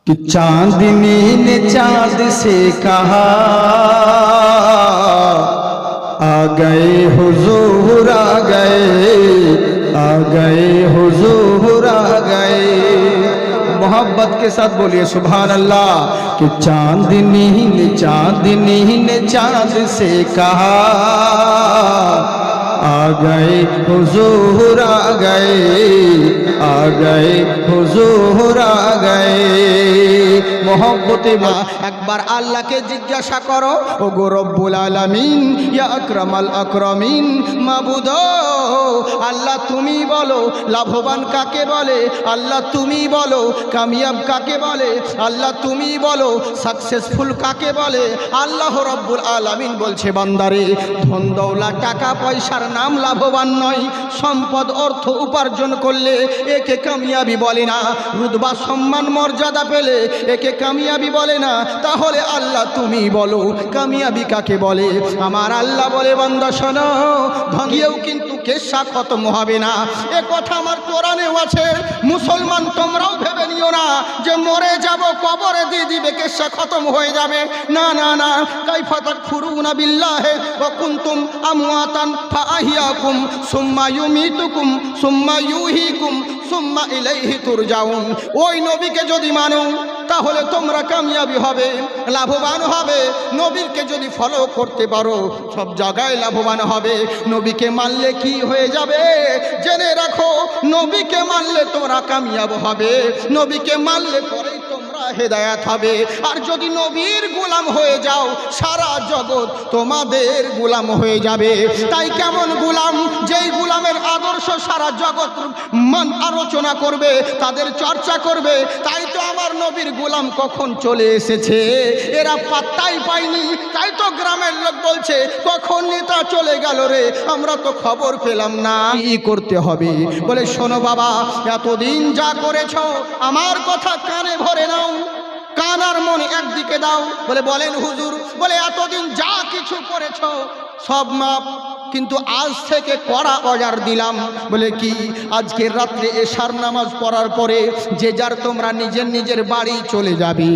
कि चांदनी ने चांद से कहा आ गए हुजूर आ गए हुजूर आ गए। मोहब्बत के साथ बोलिए सुभान अल्लाह। कि चांदनी ने चांद से कहा आ गए हुजूर आ गए हुजूर आ गए। मोहब्बते मा একবার আল্লাহকে জিজ্ঞাসা করো, ও গো রব্বুল আলামিন, ইয়া আকরামাল আকরামিন, মাবুদ আল্লাহ তুমি বলো লাভবান কাকে বলে, আল্লাহ তুমি বলো কামিয়াব কাকে বলে, আল্লাহ তুমি বলো সাকসেসফুল কাকে বলে। আল্লাহ রব্বুল আলামিন বলছে বান্দারে, ধন দৌলত টাকা পয়সার নাম লাভবান নয়, সম্পদ অর্থ উপার্জন করলে একে কামিয়াবি বলে না, রুতবা সম্মান মর্যাদা পেলে একে কামিয়াবি বলে না। তাহলে আল্লাহ তুমি বলো কামিয়াবি কাকে বলে। আমার আল্লাহ বলে বান্দা শোনো, ধনিও কিন্তু কেশা খতম হবে না। এ কথা আমার কোরআনেও আছে। মুসলমান তোমরাও ভেবে নিও না যে মরে যাব কবরে দিয়ে দিবে কেশা খতম হয়ে যাবে। না না না, কাইফা তাকফুরুনা বিল্লাহি ওয়া কুনতুম আমওয়াতান ফাআহইয়াকুম সুম্মা ইউমিতুকুম সুম্মা ইউহীকুম সুম্মা ইলাইহি তুরজাউন। ওই নবীকে যদি মানো তাহলে তোমরা কামিয়াবি হবে, লাভবান হবে। নবীকে যদি ফলো করতে পারো সব জায়গায় লাভবান হবে। নবীকে মানলে কি হয়ে যাবে জেনে রাখো, নবীকে মানলে তোমরা কামিয়াব হবে, নবীকে মানলে পরেই তোমরা হেদায়েত হবে। আর যদি নবীর গোলাম হয়ে যাও সারা জগৎ তোমাদের গোলাম হয়ে যাবে। তাই কেমন গোলাম, যেই গোলামের আদর্শ সারা জগৎ আলোচনা করবে, তাদের চর্চা করবে। তাই তো আমার নবীর গোলাম কখন চলে এসেছে এরা পাত্তাই পায়নি। তাই তো গ্রামের লোক বলছে কখন নেতা চলে গেল রে, আমরা তো খবর পেলাম না। কি করতে হবে বলে, শোনো বাবা, এতদিন যা করেছো আমার কথা কানে ভরে নাও, কান আর মন একদিকে দাও। বলেন হুজুর, বলে এতদিন যা কিছু করেছো সব মাপ, কিন্তু আজ থেকে কড়া অর্ডার দিলাম। বলে কি? আজকের রাত্রে এশার নামাজ পড়ার পরে যে যার তোমরা নিজের নিজের বাড়ি চলে যাবে।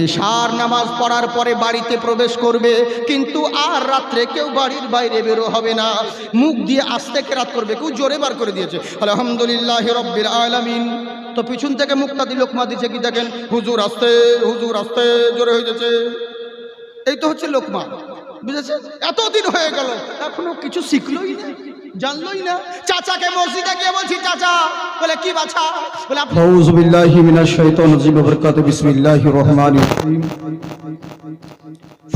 এশার নামাজ পড়ার পরে বাড়িতে প্রবেশ করবে, কিন্তু আর রাত্রে কেউ বাড়ির বাইরে বেরো হবে না। মুখ দিয়ে আস্তে কেরাত করবে, কেউ জোরে বার করে দিয়েছে আলহামদুলিল্লাহি রাব্বিল আলামিন, তো পিছন থেকে মুক্তা দি লোকমা দিচ্ছে কি দেখেন, হুজুর আস্তে জোরে হয়ে যাচ্ছে। এই তো হচ্ছে লোকমা, বুঝেছে? এতদিন হয়ে গেল এখনো কিছু শিখলোই না, জানলোই না। চাচাকে মসজিদে গিয়ে বলছি, চাচা, বলে কি বাছা? বলে আউযু বিল্লাহি মিনাশ শাইতানির রাজিম ওয়া বারাকাতুহু, বিসমিল্লাহির রহমানির রহিম।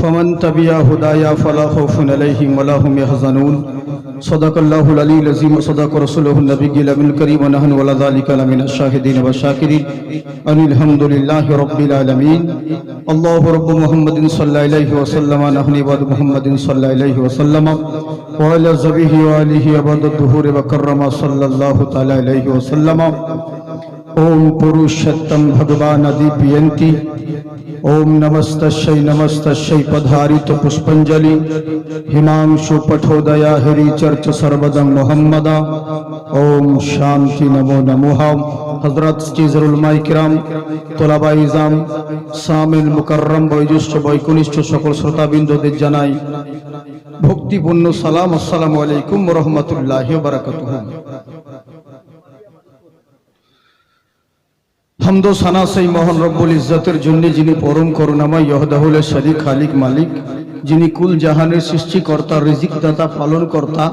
ফামান তাবিয়া হুদায়া ফালা খাউফুন আলাইহিম ওয়া লা হুম ইয়াহজানুন। সাদাকাল্লাহুল আলিয়্যুল আযীম ওয়া সাদাকা রাসূলুহুন নাবিয়্যুল আমিনুল কারীম ওয়া নাহনু আলা যালিকা লামিনাশ শাহিদিন ওয়া শাকিরিন। আলহামদুলিল্লাহি রাব্বিল আলামিন। আল্লাহু রাব্বু মুহাম্মাদিন সাল্লাল্লাহু আলাইহি ওয়া সাল্লাম, নাহনু ইবাদু মুহাম্মাদিন সাল্লাল্লাহু আলাইহি ওয়া সাল্লাম ওয়া আলা যাবিহি ওয়া আলিহি আবাদুদ দুহুরি ওয়া কাররামা সাল্লাল্লাহু তাআলা আলাইহি ওয়া সাল্লাম। ওম পুরুষোত্তম ভগবান আদিপ্যন্তি, ओम नमस्तस्यै पधारित पुष्पंजलि, हिमांशु पठोदया हरि चर्च सर्वदम मोहम्मदा। ओम शांति नमो नमः। हजरत स्टीजरुल माइकराम, तोलाबा इजाम, सामिल मुकर्रम, बयोज्येष्ठ बयकनिष्ठ सकल श्रोताबिंदुদের জানাই ভক্তিপূর্ণ সালাম। আসসালামু আলাইকুম ওয়া রাহমাতুল্লাহি ওয়া বারাকাতুহু। হামদ ও সানা সেই মহান রব্বুল ইজ্জতের জন্য, যিনি পরম করুণাময়, ইহদাহুল শরীক, খালিক, মালিক, যিনি কুল জাহানের সৃষ্টিকর্তা, রিজিক দাতা, পালন কর্তা।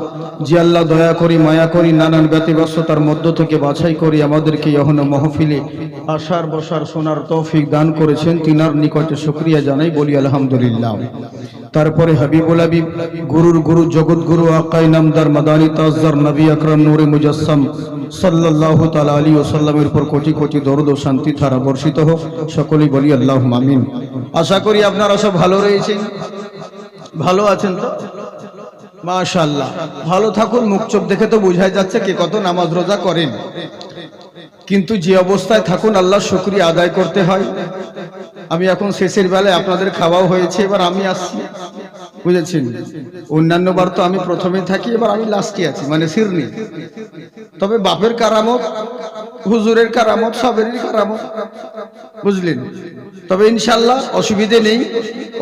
যে আল্লাহ দয়া করি মায়া করি নানান ব্যতিব্যস্ততার মধ্য থেকে বাছাই করি আমাদেরকে ইহন মাহফিলে আসার বসার শোনার তৌফিক দান করেছেন, তিনার নিকটে শুকরিয়া জানাই, বলি আলহামদুলিল্লাহ। তারপরে হাবিবুল হাবিব, গুরুর গুরু, জগৎ গুরু, আকাই নামদার, মাদানী তাজদার, নবী আকরাম, নূরে মুজাসসাম সাল্লাল্লাহু তাআলা আলাইহি ওয়াসাল্লামের উপর কোটি কোটি দরুদ ও শান্তি ধারা বর্ষিত হোক। সকলেই বলি আল্লাহুম্মা আমিন। আশা করি আপনারা সব ভালো রয়েছেন, ভালো আছেন তো? মাশাআল্লাহ, ভালো থাকুন। মুখ চোখ দেখে তো বোঝাই যাচ্ছে কে কত নামাজ রোজা করেন, কিন্তু যে অবস্থায় থাকুন আল্লাহর শুকরিয়া আদায় করতে হয়। আমি এখন শেষের বেলায়, আপনাদের খাওয়াও হয়েছে, এবার আমি আসছি, বুঝেছেন? অন্যান্য বার তো আমি প্রথমে থাকি, এবার আমি লাস্টে আছি, মানে সিরনি। তবে বাপের কারামত হুজুরের কারামত, সবেরই কারামত, বুঝলেন? তবে ইনশাআল্লাহ অসুবিধে নেই।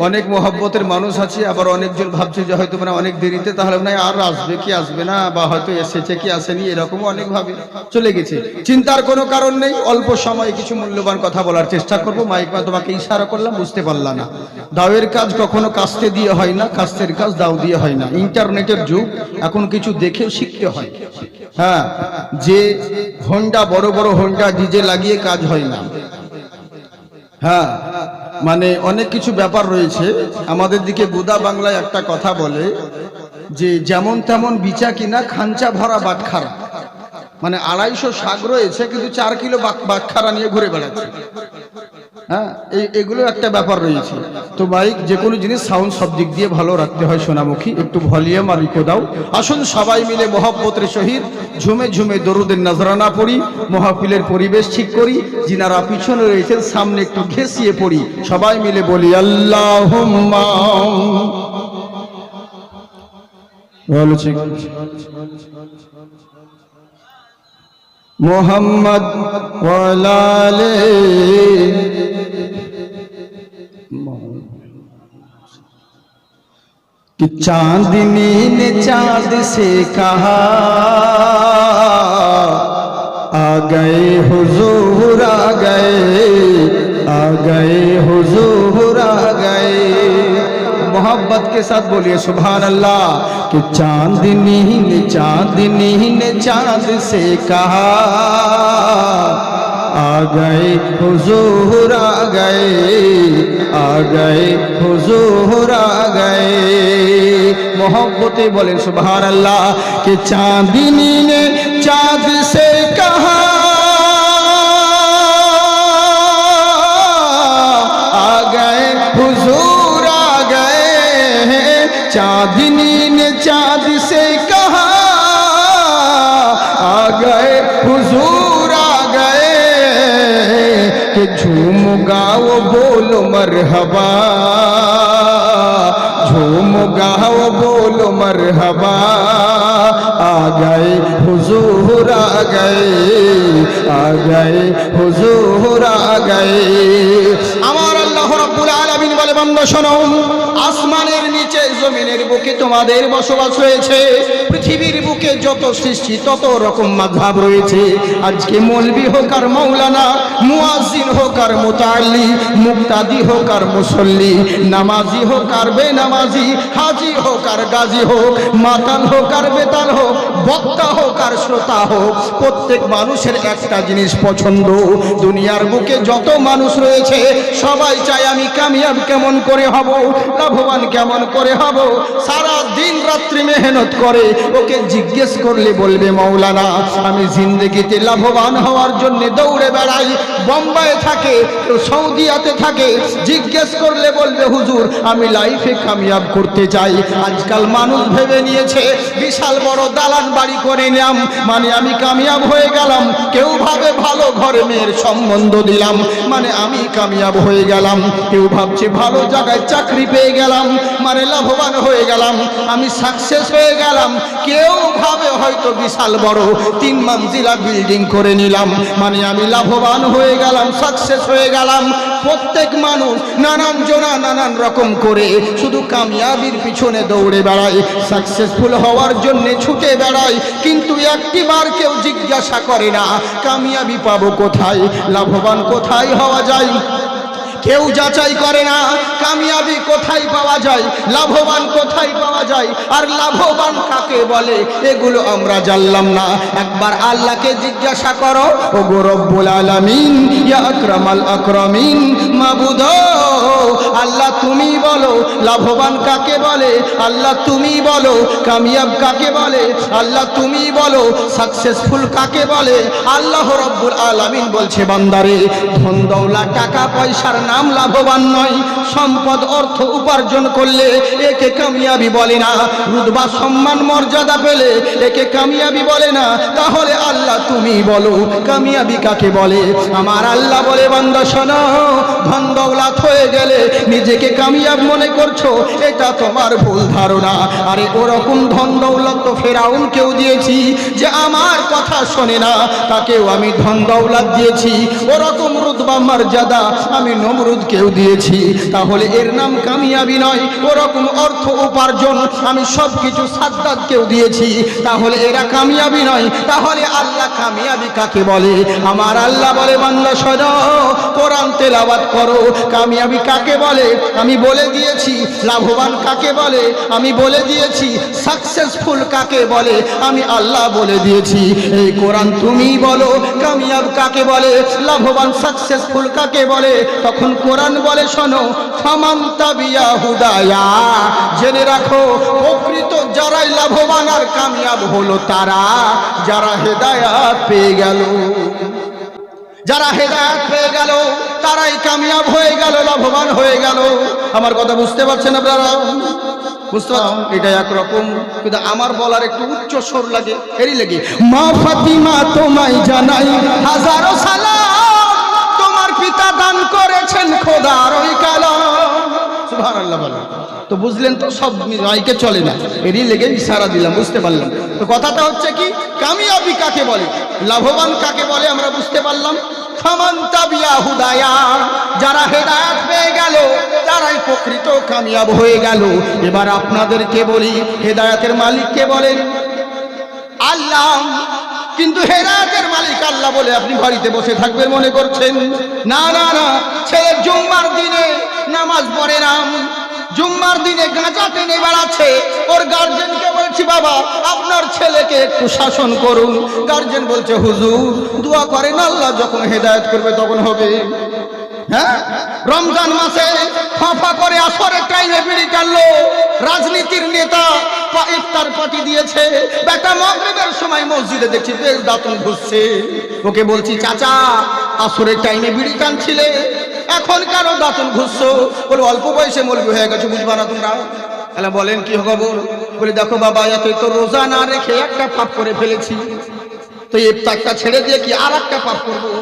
অনেক মহব্বতের মানুষ আছে, আবার অনেকজন ভাবছে যে হয়তো মানে অনেক দেরিতে, তাহলে মানে আর আসবে কি আসবে না, বা হয়তো এসেছে কি আসেনি, এরকম অনেক ভাবে চলে গেছে। চিন্তার কোনো কারণ নেই। অল্প সময়ে কিছু মূল্যবান কথা বলার চেষ্টা করব। মাইক মা তোমাকে ইশারা করলাম, বুঝতে পারলা না। দাওয়ের কাজ কখনো কাস্তে দিয়ে হয় না, কাস্তের কাজ দাও দিয়ে হয় না। ইন্টারনেটের যুগ, এখন কিছু দেখেও শিখতে হয়। হ্যাঁ, যে হোন্ডা, বড় বড় হোন্ডা ডিজে লাগিয়ে কাজ হয় না। হ্যাঁ, মানে অনেক কিছু ব্যাপার রয়েছে। আমাদের দিকে গুদা বাংলায় একটা কথা বলে যে যেমন তেমন বিচা কিনা খাঞ্চা ভরা বাটখারা। মানে 250 শাক রয়েছে কিন্তু 4 কিলো বাটখারা নিয়ে ঘুরে বেড়াচ্ছে। হ্যাঁ, এগুলো একটা ব্যাপার রয়েছে। তো মাইক যে কোনো জিনিস সাউন্ড সব দিক দিয়ে ভালো রাখতে হয় সোনামুখী, একটু ভলিউম আর ইকো দাও। আসুন সবাই মিলে মহব্বতের সহিত ঝুমে ঝুমে দরুদের নজরানা পড়ি, মাহফিলের পরিবেশ ঠিক করি। যিনারা পিছনে রয়েছেন সামনে একটু ঘেঁষিয়ে পড়ি, সবাই মিলে বলি আল্লাহুম্মা। বলছি মোহাম্মদ ওয়ালা আলে कि चांदनी ने चांद से कहा आ गए हुजूर आ गए हुजूर आ गए। मोहब्बत के साथ बोलिए सुभान अल्लाह। कि चांदनी ने चांद से कहा आ गए हुजूर आ गए हुजूर आ गए। मोहब्बतें बोले सुभान अल्लाह। कि चांदनी ने चांद से कहा आ गए हुजूर आ गए। चांदनी ने चांद से कहा आ गए हुजूर आ गए। कि झूम गाओ बोलो मरहबा, झूम गाओ बोलो मरहबा। आ गए हुजूर आ गए हुजूर आ गए। আমার আল্লাহ রাব্বুল আলামিন বলে বান্দা শোনো, আসমানের নিচে জমিনের বুকে তোমাদের বসবাস রয়েছে। পৃথিবীর বুকে যত সৃষ্টি তত রকম মাযহাব রয়েছে। আজকে মৌলবি হোক আর মাওলানা, মুয়াজ্জিন হোক আর মুতাআল্লি, মুক্তাদি হোক আর মুসল্লি, নামাজি হোক আর বেনামাজি, হাজি হোক আর গাজী হোক, মাতাল হোক আর বেতাল হোক, বক্তা হোক আর শ্রোতা হোক, প্রত্যেক মানুষের একটা জিনিস পছন্দ। দুনিয়ার বুকে যত মানুষ রয়েছে সবাই চায় আমি কামিয়াব কেমন করে হব, লাভবান কেমন করে হব। সারা দিন রাত্রি মেহনত করে, ওকে জিজ্ঞেস করলে বলবে মাওলানা আমি জিন্দেগিতে লাভবান হওয়ার জন্য দৌড়ে বেড়াই। বোম্বাইয়ে থাকে, কেউ সৌদিয়াতে থাকে, জিজ্ঞেস করলে বলবে হুজুর আমি লাইফে কামিয়াব করতে চাই। আজকাল মানুষ ভেবে নিয়েছে বিশাল বড় দালান বাড়ি করে নিলাম মানে আমি কামিয়াব হয়ে গেলাম। কেউ ভাবে ভালো ঘরে মেয়ের সম্বন্ধ দিলাম মানে আমি কামিয়াব হয়ে গেলাম। কেউ ভাবছে ভালো জায়গায় চাকরি পেয়ে গেলাম মানে লাভবান হয়ে গেলাম, আমি সাকসেস হয়ে গেলাম। কেউ ভাবে হয়তো বিশাল বড় 3 মঞ্জিলা বিল্ডিং করে নিলাম মানে আমি লাভবান হয়ে গেলাম, সাকসেস হয়ে গেলাম। প্রত্যেক মানুষ নানান জনা নানান রকম করে শুধু কামিয়াবির পিছনে দৌড়ে বেড়ায়, সাকসেসফুল হওয়ার জন্য ছুটে বেড়ায়। কিন্তু একটিবার কেউ জিজ্ঞাসা করে না কামিয়াবি পাবো কোথায়, লাভবান কোথায় হওয়া যায়। কেউ যাচাই করে না কামিয়াবি কোথায় পাওয়া যায়, লাভবান কোথায় পাওয়া যায়, আর লাভবান কাকে বলে এগুলো আমরা জানলাম না। একবার আল্লাহকে জিজ্ঞাসা করো, ও গো রব্বুল আলামিন ইয়া আকরামাল আকরামিন, মাবুদ আল্লাহ তুমি বলো লাভবান কাকে বলে, আল্লাহ তুমি বলো কামিয়াব কাকে বলে, আল্লাহ তুমি বলো সাকসেসফুল কাকে বলে। আল্লাহ রব্বুল আলামিন বলছে বান্দারে ধন দৌলত টাকা পয়সার নাম লাভবান নয়। সম্পদ অর্থ উপার্জন করলে একে কামিয়াবি বলে না, রুতবা সম্মান মর্যাদা পেলে একে কামিয়াবি বলে না। তাহলে আল্লাহ তুমি বলো কামিয়াবি কাকে বলে। আমার আল্লাহ বলে বান্দা শোনো, ধন দৌলত হয়ে গেলে নিজেকে কামিয়াব মনে করছো, এটা তোমার ভুল ধারণা। আরে ওরকম ধন দৌলত তো ফেরাউনকেও দিয়েছি, যে আমার কথা শোনে না, তাকেও আমি ধন দৌলত দিয়েছি। ওরকম রুতবা মর্যাদা আমি নমরুদকেও দিয়েছি। তাহলে এর নাম কামিয়াবি নয়? ওরকম অর্থ উপার্জন আমি সব কিছু সাদ্দাতকেও দিয়েছি, তাহলে এরা কামিয়াবি নয়? তাহলে আল্লাহ কামিয়াবি কাকে বলে? আমার আল্লাহ বলে, বান্দা শোনো, কোরআন তেলাওয়াত করো। কামিয়াবি কাকে বলে আমি বলে দিয়েছি। লাভবান কাকে বলে আমি বলে দিয়েছি। সাকসেসফুল কাকে বলে আমি আল্লাহ বলে দিয়েছি। এই কোরআন তুমি বলো কামিয়াব কাকে বলে, লাভবান সাকসেসফুল কাকে বলে। তখন কোরআন বলে, শোনো, ফামান তাবিয়া হুদায়া, জেনে রাখো প্রকৃত যারাই লাভবান আর কামিয়াব হলো তারা যারা হেদায়াত পেয়ে গেল। যারা হেদায়েত পেয়ে গেল তারাই কামিয়াব হয়ে গেল, লাভবান হয়ে গেল। আমার কথা বুঝতে পারছেন আপনারা? বুঝতে পারছেন? এটা একরকম, কিন্তু আমার বলার একটু উচ্চ স্বর লাগে, এরই লাগে। মা ফাতিমা তোমায় জানাই হাজারো সালাম, তোমার পিতা দান করেছেন খোদার ওই কালাম। সুবহানাল্লাহ বলেন। তো বুঝলেন তো, সব মাইকে চলে না, এরই লেগে ইশারা দিলাম, বুঝতে পারলাম তো। কথাটা হচ্ছে কি, কামিয়াবি কাকে বলে, লাভবান কাকে বলে আমরা বুঝতে পারলাম। ফামান তাবিয়া হুদায়া, যারা হেদায়েত পেয়ে গেল তারাই প্রকৃত কামিয়াব হয়ে গেল। এবার আপনাদেরকে বলি, হেদায়েতের মালিক কে বলেন? আল্লাহ। কিন্তু হেদায়েতের মালিক আল্লাহ বলে আপনি বাড়িতে বসে থাকবেন মনে করছেন? না না না, ছেলে জুম্মার দিনে নামাজ পড়ে না, জুম্মার দিনে গাঁজা টেনে বেড়াচ্ছে, ওর গার্জেনকে বলছি, বাবা আপনার ছেলেকে একটু শাসন করুন। গার্জেন বলছে, হুজুর দোয়া করেন আল্লাহ যখন হেদায়েত করবে তখন হবে। হ্যাঁ, রমজান মাসে ফাঁফা করে আসরের টাইমে বিড়ি টানলো, রাজনীতির নেতা ইফতার পার্টি দিয়েছে, বেটা মাগরিবের সময় মসজিদে দেখছি বেশ দাঁতন ঘুরছে। ওকে বলছি, চাচা আসরের টাইমে বিড়ি টানছিলে, এখন কেন দাঁতন ঘুরছো? বলে, অল্প বয়সে মৌলবি হয়ে গেছে, বুঝবা না তোমরা। তাহলে বলেন কি খবর? বলে, দেখো বাবা, এতই তো রোজা না রেখে একটা পাপ করে ফেলেছি, তো ইফতারটা ছেড়ে দিয়ে কি আর একটা পাপ করবো?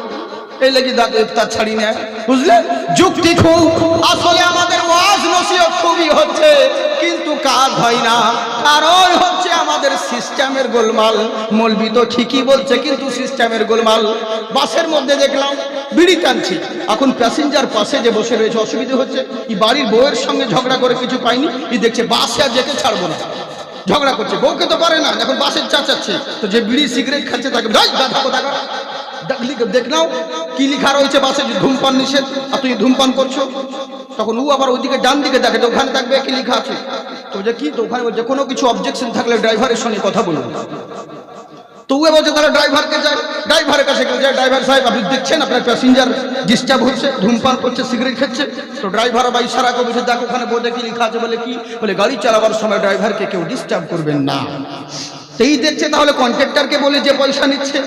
এই লাগি ইফতার ছাড়ি না। বুঝলে? যুক্তি খুব, আসলে আমাদের ওয়াজ নসিহত খুবই হচ্ছে, কিন্তু কাজ হয় না। কারণ হচ্ছে আমাদের সিস্টেমের গোলমাল। মৌলবি তো ঠিকই বলছে, কিন্তু সিস্টেমের গোলমাল। বাসের মধ্যে দেখলাম বিড়ি টানছি, এখন প্যাসেঞ্জার পাশে যে বসে রয়েছে অসুবিধা হচ্ছে, এই বাড়ির বউয়ের সঙ্গে ঝগড়া করে কিছু পাইনি, এই দেখছে বাসে আর যেতে ছাড়বো না, ঝগড়া করছে। বউকে তো পারে না, এখন বাসের চাচাচ্ছে, তো যে বিড়ি সিগারেট খাচ্ছে তাকে দেখলাম কি লেখা রয়েছে বাসে, যে ধূমপান নিষেধ, আর তুই ধূমপান করছো। তখন ও আবার ওইদিকে ডান দিকে দেখে, তো ওখানে দেখবে কি লেখা আছে, তো যে কি, তো ওখানে যে কোনো কিছু অবজেকশন থাকলে ড্রাইভারের সঙ্গে কথা বলুন। তো ও বলছে তাহলে ড্রাইভারকে যায়, ড্রাইভারের কাছে কেউ যায়, ড্রাইভার সাহেব আপনি দেখছেন আপনার প্যাসেঞ্জার ডিস্টার্ব হচ্ছে, ধূমপান করছে, সিগারেট খাচ্ছে। তো ড্রাইভার বা ইশারা করে বলছে, দেখো ওখানে বোর্ডে কি লেখা আছে। বলে কি? বলে গাড়ি চালাবার সময় ড্রাইভারকে কেউ ডিস্টার্ব করবেন না। সেই দেখছে, তাহলে কন্ট্রাক্টরকে বলে যে পয়সা নিচ্ছে,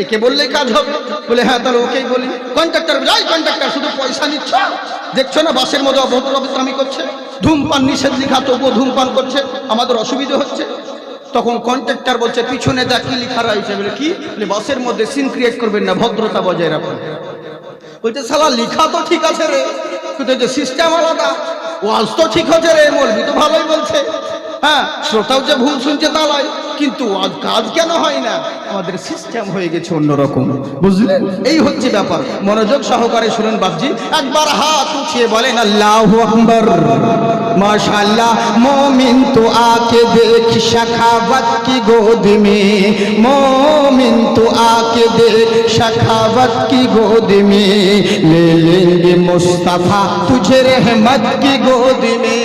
একে বললেই কাজ হবে। বলে হ্যাঁ, তাহলে ওকেই বলি। কন্ট্রাক্টর, যাই কন্ট্রাক্টর, শুধু পয়সা নিচ্ছ, দেখছো না বাসের মধ্যে অভদ্রামি করছে, ধূমপান নিষেধ লেখা তবুও ধূমপান করছে, আমাদের অসুবিধা হচ্ছে। তখন কন্ট্রাক্টর বলছে, পিছনে দেখ কি লেখা রয়েছে। বলে কি? বলে বাসের মধ্যে সিন ক্রিয়েট করবেন না, ভদ্রতা বজায় রাখুন। বলছে শালা লেখা তো ঠিক আছে রে, কিন্তু যে সিস্টেম আলাদা। ওয়াজ তো ঠিক হচ্ছে রে, মৌলবি তো ভালোই বলছে, হ্যাঁ শ্রোতাও যে ভুল শুনছে তা নয়, কিন্তু কাজ কেন হয় না? আমাদের সিস্টেম হয়ে গেছে অন্যরকম। বুঝলেন? এই হচ্ছে ব্যাপার। মনোযোগ সহকারে শুনুন বাপজি, একবার হাত উঠিয়ে বলেন আল্লাহু আকবার। माशाअल्लाह मोमिन तो आके देख शखावत की गोद में, मोमिन तो आके देख शखावत की गोद में, ले लेंगे मुस्तफा तुझे रहमत की गोद में।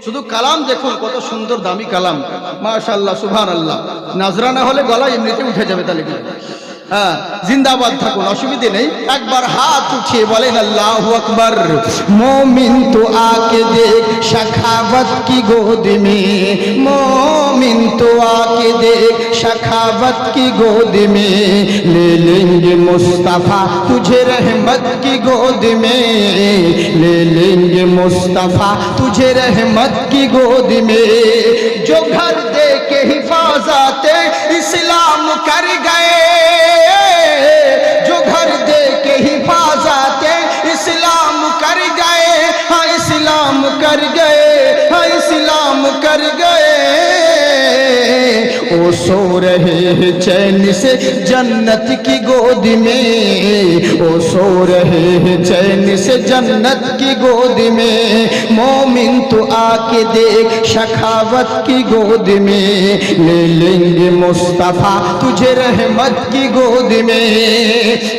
শুধু কালাম দেখুন কত সুন্দর দামি কালাম, মাশাআল্লাহ সুবহানাল্লাহ। নাজরানা হলে গলা এমনিতে উঠে যাবে, তাহলে হ্যাঁ জিন্দাবাদ থাকুন, অসুবিধে নেই। একবার হাত উঠিয়ে বলেন আল্লাহু আকবার। मोमिन तो आके देख शखावत की गोद में, मोमिन तो आके देख शखावत की गोद में, ले लेंगे मुस्तफा तुझे रहमत की गोद में, ले लेंगे मुस्तफा तुझे रहमत की गोद में। जो घर दे के हिफाजते इस्लाम कर गए, जो घर दे के हिफाजते इस्लाम कर गए, कर गए, इस्लाम कर गए। वो सो रहे हैं चैन से जन्नत की गोद में, वो सो रहे हैं चैन से जन्नत की गोद में। मोमिन तो आके देख शखावत की गोद में, ले लेंगे मुस्तफा तुझे रहमत की गोद में।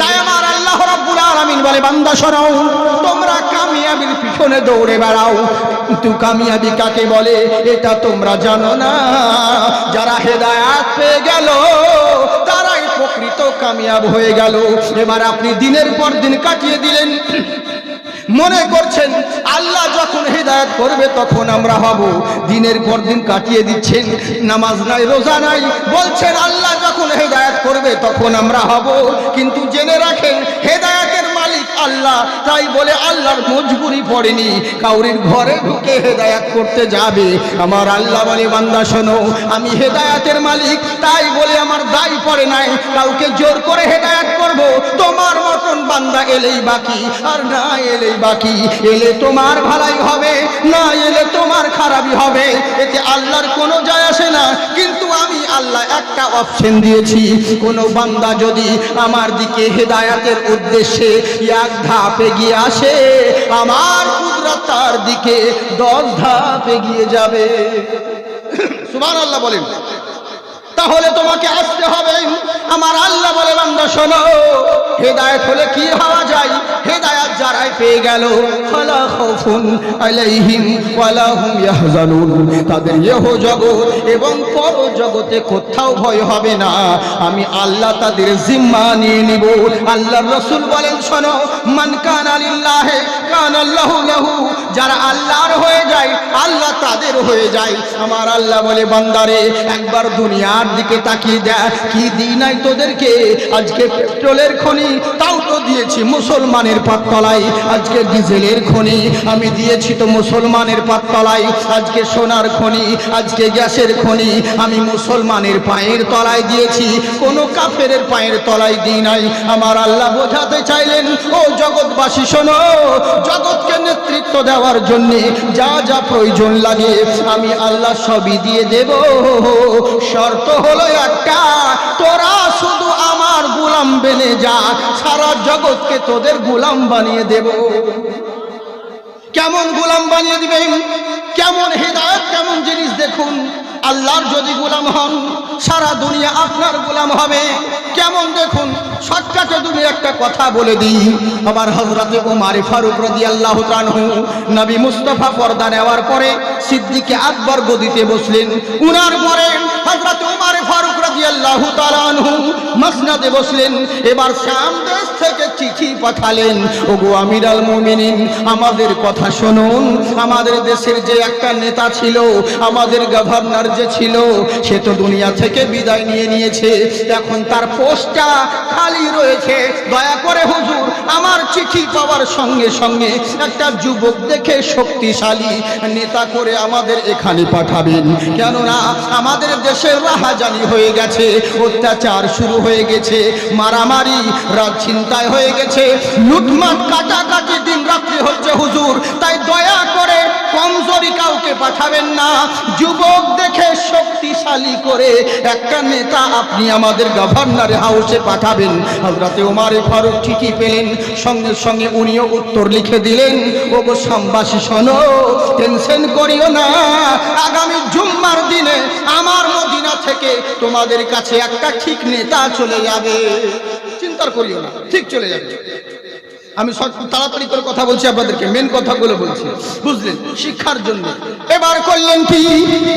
তাই আমার আল্লাহ রাব্বুল আলামিন বলে, বান্দা শোনো, তোমরা কামিয়াবির পিছনে দৌড়ে বেড়াও, কিন্তু কামিয়াবি কাকে বলে এটা তোমরা জানো না। যারা হেদায়েত পেয়ে গেল তারাই প্রকৃত কামিয়াব হয়ে গেল। এবার আপনি দিনের পর দিন কাটিয়ে দিলেন, মনে করছেন আল্লাহ যখন হেদায়েত করবে তখন আমরা হব। দিনের পর দিন কাটিয়ে দিচ্ছেন, নামাজ নাই রোজা নাই, বলছেন আল্লাহ যখন হেদায়েত করবে তখন আমরা হব। কিন্তু জেনে রাখেন হেদায়েতের মালিক আল্লাহ, তাই বলে আল্লাহর মজবুরি পড়েনি কাউরির ঘরে ঢুকে হেদায়েত করতে যাবে। আমার আল্লাহ বলে, বান্দা শোনো, আমি হেদায়েতের মালিক, তাই বলে আমার দায় পড়ে নাই কাউকে জোর করে হেদায়েত করব। তোমার মতন বান্দা এলেই বাকি, আর না এলেই বাকি। এলে তোমার ভালাই হবে, না এলে তোমার খারাপই হবে, এতে আল্লাহর কোনো যায় আসে না। কিন্তু আমি আল্লাহ একটা অপশন দিয়েছি, কোনো বান্দা যদি আমার দিকে হেদায়েতের উদ্দেশ্যে এক ধাপ এগিয়ে আসে, আমার কুদরত তার দিকে 10 ধাপ এগিয়ে যাবে। সুবহানাল্লাহ বলেন। তাহলে তোমাকে আসতে হবে। আমার আল্লাহ বলে, বান্দা শোনো, হেদায়েত হলে কি হওয়া যায়? হেদায়েত যারাই পেয়ে গেল, ফালা খাউফুন আলাইহিম ওয়ালা হুম ইয়াহজানুন, তাদের ইহ জগৎ এবং পর জগতে কোথাও ভয় হবে না। আমি আল্লাহ তাদের জিম্মা নিয়ে নিব। আল্লাহর রাসূল বলেন, শোনো, মান কানা লিল্লাহি কানা আল্লাহু লাহু, যারা আল্লাহর হয়ে যায় আল্লাহ তাদের হয়ে যায়। আমার আল্লাহ বলে, বান্দারে একবার দুনিয়ার দিকে তাকিয়ে দেখ, কি দিই নাই তোদেরকে? আজকে পেট্রোলের খনি, তাও তো দিয়েছি মুসলমানের পাততলায়। আজকে ডিজেলের খনি আমি দিয়েছি তো মুসলমানের পাততলায়। আজকে সোনার খনি, আজকে গ্যাসের খনি আমি মুসলমানের পায়ের তলায় দিয়েছি, কোনো কাফেরের পায়ের তলায় দিই নাই। আমার আল্লাহ বোঝাতে চাইলেন, ও জগৎবাসী শোনো, জগৎকে নেতৃত্ব দেওয়ার জন্য যা যা প্রয়োজন লাগে আমি আল্লাহ সবই দিয়ে দেব। শর্ত হলো একটা, তোরা শুধু আমার গোলাম বেনে যা, সারা জগৎকে তোদের গোলাম বানিয়ে দেব। কেমন গোলাম বানিয়ে দিবেন? কেমন হেদায়েত, কেমন জিনিস দেখুন। আল্লাহর যদি গোলাম হন সারা দুনিয়া আপনার গোলাম হবে। কেমন দেখুন, শর্টকাটে তুমি একটা কথা বলে দিই। আবার হযরতে ওমর ফারুক রাদিয়াল্লাহু তাআলা আনহু, নবী মুস্তাফা পর্দা নেওয়ার পরে সিদ্দিক আকবর গদিতে বসলেন। উনার পরে হযরতে ওমর ফারুক রাদিয়াল্লাহু তাআলা আনহু মাসনাদে বসলেন। এবার শাম দেশ থেকে চিঠি পাঠালেন, ওগো আমিরুল মুমিনিন, আমাদের কথা শুনুন। আমাদের দেশের যে একটা নেতা ছিল, আমাদের গভর্নর যে ছিল, সে তো দুনিয়া থেকে বিদায় নিয়ে নিয়েছে, এখন তার পোস্টটা খালি রয়েছে। দয়া করে হুজুর আমার চিঠি পাওয়ার সঙ্গে সঙ্গে একটা যুবক দেখে শক্তিশালী নেতা করে আমাদের এখানে পাঠাবেন। কেননা আমাদের দেশে রাহাজানি হয়ে গেছে, অত্যাচার শুরু হয়ে গেছে, মারামারি, রাত ছিনতাই হয়ে গেছে, লুটমাট কাটাকাটি দিন রাত্রি হচ্ছে হুজুর। তাই দয়া করে কমজোরি কাউকে পাঠাবেন না, যুবক দেখে শক্তিশালী করে একটা নেতা আপনি আমাদের গভর্নর হাউসে পাঠাবেন। হযরতে ওমর ফারুক চিঠি পেলেন, সঙ্গে সঙ্গে উনিও উত্তর লিখে দিলেন, ওগো শামবাসী শোনো, টেনশন করিও না, আগামী জুম্মার দিনে আমার মদিনা থেকে তোমাদের কাছে একটা ঠিক নেতা চলে যাবে, চিন্তা করিও না, ঠিক চলে যাবে। আমি তাড়াতাড়ি করে কথা বলছি, আপনাদেরকে মেন কথাগুলো বলছি, বুঝলেন, শিক্ষার জন্য। এবার করলেন কি,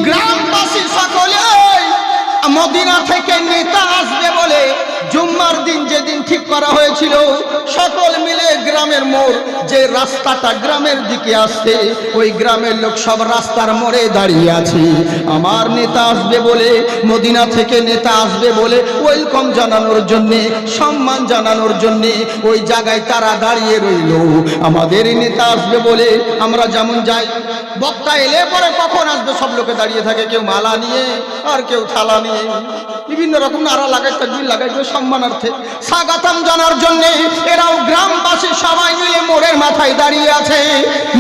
গ্রামবাসী সকলে মদিনা থেকে নেতা আসবে বলে জুম্মার দিন যেদিন ঠিক করা হয়েছিল, সকল মিলে গ্রামের মোড়, যে রাস্তাটা গ্রামের দিকে আসছে, ওই গ্রামের লোক সব রাস্তার মোড়ে দাঁড়িয়ে আছে। আমার নেতা আসবে বলে, মদিনা থেকে নেতা আসবে বলে ওয়েলকাম জানানোর জন্যে, সম্মান জানানোর জন্যে ওই জায়গায় তারা দাঁড়িয়ে রইল। আমাদের নেতা আসবে বলে আমরা যেমন যাই, বক্তা এলে পরে কখন আসবে সব লোকে দাঁড়িয়ে থাকে, কেউ মালা নিয়ে আর কেউ থালা নিয়ে, বিভিন্ন রকম নারা লাগাই, তাকবীর লাগাই, সম্মানার্থে স্বাগতম জানার জন্য। এরাও গ্রামবাসী সবাই মিলে মোড়ের মাথায় দাঁড়িয়ে আছে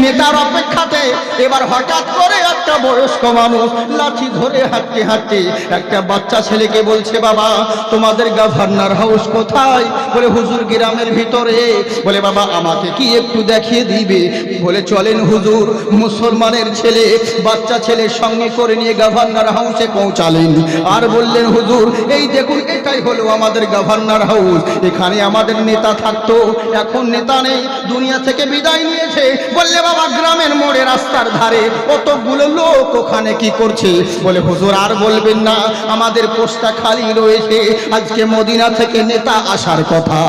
নেতার অপেক্ষাতে। এবার হঠাৎ করে একটা বয়স্ক মানুষ লাঠি ধরে হাঁটতে হাঁটতে একটা বাচ্চা ছেলেকে বলছে, বাবা তোমাদের গভর্নর হাউস কোথায়? বলে হুজুর গ্রামের ভিতরে। বলে বাবা আমাকে কি একটু দেখিয়ে দিবে? বলে চলেন হুজুর। মুসলমানের ছেলে বাচ্চা ছেলের সঙ্গে করে নিয়ে গভর্নর হাউসে পৌঁছালেন আর বললেন, হুজুর এই দেখুন এটাই হলো আমাদের গভর্নর হাউস, এখানে আমাদের নেতা থাকতো, এখন নেতা নেই, দুনিয়া থেকে বিদায় নিয়েছে। বললে বাবা গ্রামের মোড়ে রাস্তার ধারে কতগুলো লোক ওখানে কি করছে? বলে হুজুর আর বলবেন না, আমাদের পোস্টটা খালি রয়েছে, আজকে মদিনা থেকে নেতা আসার কথা,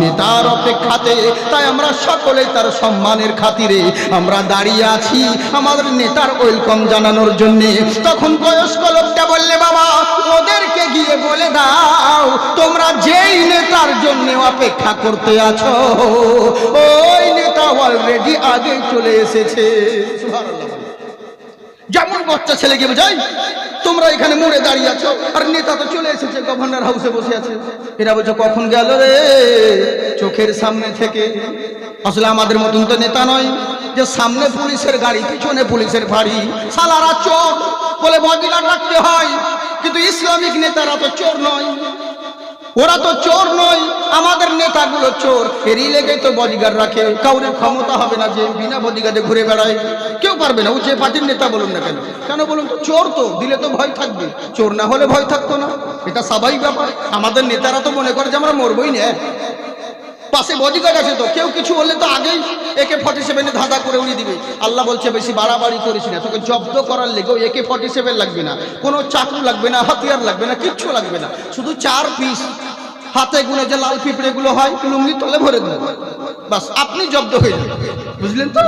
নেতার অপেক্ষাতে, তাই আমরা সকলে তার সম্মানের খাতিরে আমরা দাঁড়িয়ে আছি আমাদের নেতার ওয়েলকাম জানানোর জন্যে। তখন বয়স্ক লোকটা বললে, বাবা ওদেরকে গিয়ে বলে দাও তোমরা যেই নেতার জন্য অপেক্ষা করতে আছো ওই নেতা অলরেডি আগে চলে এসেছে। যেমন বাচ্চা ছেলেকে বোঝাই, তোমরা এখানে মোড়ে দাঁড়িয়ে আছো আর নেতা তো চলে এসেছে, গভর্নর হাউসে বসে আছে। এরা বলছে কখন গেল রে? চোখের সামনে থেকে। আসলে আমাদের মতন তো নেতা নয় যে সামনে পুলিশের গাড়ি পিছনে পুলিশের ফাঁড়ি, সালারা চোর বলে বডিগার্ড রাখতে হয়। কিন্তু ইসলামিক নেতারা তো চোর নয়, ওরা তো চোর নয়, আমাদের নেতাগুলো চোর। এরই লেগে তো বডিগার্ড রাখে। কাউরে ক্ষমতা হবে না যে বিনা বডিগার্ডে ঘুরে বেড়ায়, কেউ পারবে না। ও যে পার্টির নেতা বলুন না কেন, কেন বলুন তো? চোর তো দিলে তো ভয় থাকবে, চোর না হলে ভয় থাকতো না, এটা স্বাভাবিক ব্যাপার। আমাদের নেতারা তো মনে করে যে আমরা মরবই না, পাশে বডিগার্ড আছে তো, কেউ কিছু হলে তো আগেই AK-47 ধাঁধা করে উড়িয়ে দিবে। আল্লাহ বলছে বেশি বাড়াবাড়ি করিস না, তোকে জব্দ করার লেগেও AK-47 লাগবে না, কোনো চাকু লাগবে না, হাতিয়ার লাগবে না, কিচ্ছু লাগবে না, শুধু 4 পিস হাতে গুনে যে লাল পিঁপড়েগুলো হয় লুঙ্গি তলে ভরে দেবে, বাস আপনি জব্দ হয়ে যাবেন। বুঝলেন তো?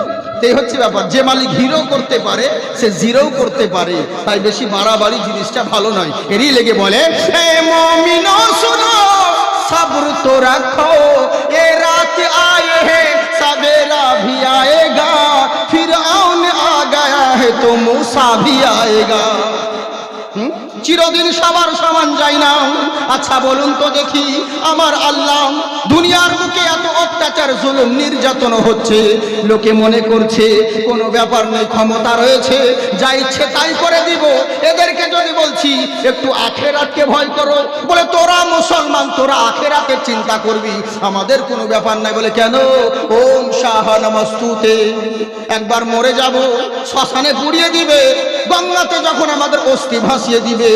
এই হচ্ছে ব্যাপার। যে মালিক হিরো করতে পারে সে জিরো করতে পারে, তাই বেশি বাড়াবাড়ি জিনিসটা ভালো নয়। এরই লেগে বলে, হে মুমিনো শুনো सब्र तो रखो, ये रात आए है सवेरा भी आएगा, फिर आउन आ गया है तो मूसा भी आएगा। চিরদিন সবার সমান যায় না। আচ্ছা বলুন তো দেখি, আমার আল্লাহ দুনিয়ার বুকে এত অত্যাচার জুলুম নির্যাতন হচ্ছে, লোকে মনে করছে কোনো ব্যাপার নেই, ক্ষমতা রয়েছে, যা ইচ্ছে তাই করে দিব। এদেরকে যদি বলছি একটু আখিরাতকে ভয় করো, বলে তোরা মুসলমান, তোরা আখিরাতের চিন্তা করবি, আমাদের কোনো ব্যাপার নাই। বলে কেন? ওম শাহ নমস্তুতে, একবার মরে যাব শ্মশানে পুড়িয়ে দিবে, গঙ্গাতে যখন আমাদের অস্থি ভাসিয়ে দিবে